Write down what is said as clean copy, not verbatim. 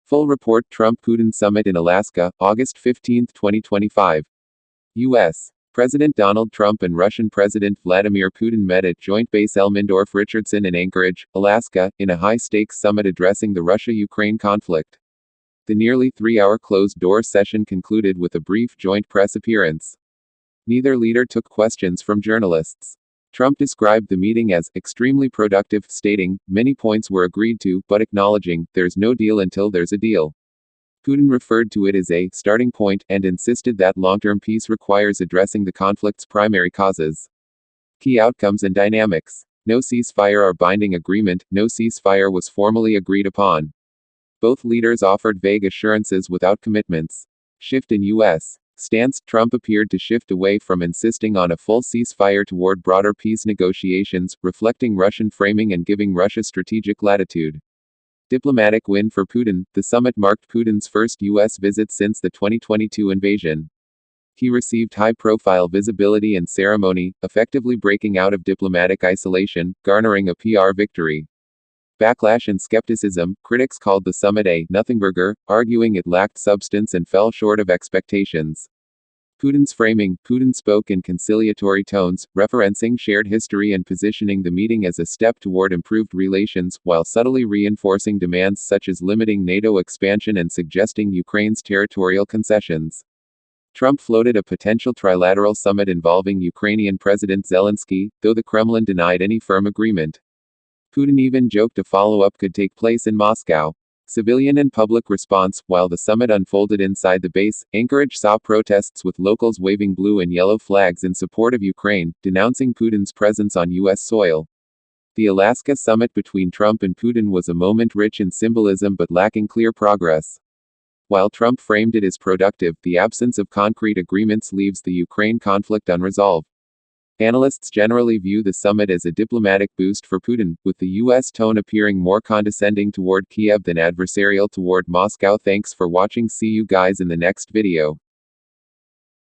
Full report Trump-Putin Summit in Alaska, August 15, 2025. U.S. President Donald Trump and Russian President Vladimir Putin met at Joint Base Elmendorf-Richardson in Anchorage, Alaska, in a high-stakes summit addressing the Russia-Ukraine conflict. The nearly three-hour closed-door session concluded with a brief joint press appearance. Neither leader took questions from journalists. Trump described the meeting as extremely productive, stating, "Many points were agreed to, but acknowledging, there's no deal until there's a deal." Putin referred to it as a starting point and insisted that long-term peace requires addressing the conflict's primary causes. Key outcomes and dynamics. No ceasefire or binding agreement. No ceasefire was formally agreed upon. Both leaders offered vague assurances without commitments. Shift in U.S. stance. Trump appeared to shift away from insisting on a full ceasefire toward broader peace negotiations, reflecting Russian framing and giving Russia strategic latitude. Diplomatic win for Putin. The summit marked Putin's first U.S. visit since the 2022 invasion. He received high-profile visibility and ceremony, effectively breaking out of diplomatic isolation, garnering a PR victory. Backlash and skepticism. Critics called the summit a nothingburger, arguing it lacked substance and fell short of expectations. Putin's framing. Putin spoke in conciliatory tones, referencing shared history and positioning the meeting as a step toward improved relations, while subtly reinforcing demands such as limiting NATO expansion and suggesting Ukraine's territorial concessions. Trump floated a potential trilateral summit involving Ukrainian President Zelensky, though the Kremlin denied any firm agreement. Putin even joked a follow-up could take place in Moscow. Civilian and public response. While the summit unfolded inside the base, Anchorage saw protests with locals waving blue and yellow flags in support of Ukraine, denouncing Putin's presence on U.S. soil. The Alaska summit between Trump and Putin was a moment rich in symbolism but lacking clear progress. While Trump framed it as productive, the absence of concrete agreements leaves the Ukraine conflict unresolved. Analysts generally view the summit as a diplomatic boost for Putin, with the U.S. tone appearing more condescending toward Kyiv than adversarial toward Moscow. Thanks for watching. See you guys in the next video.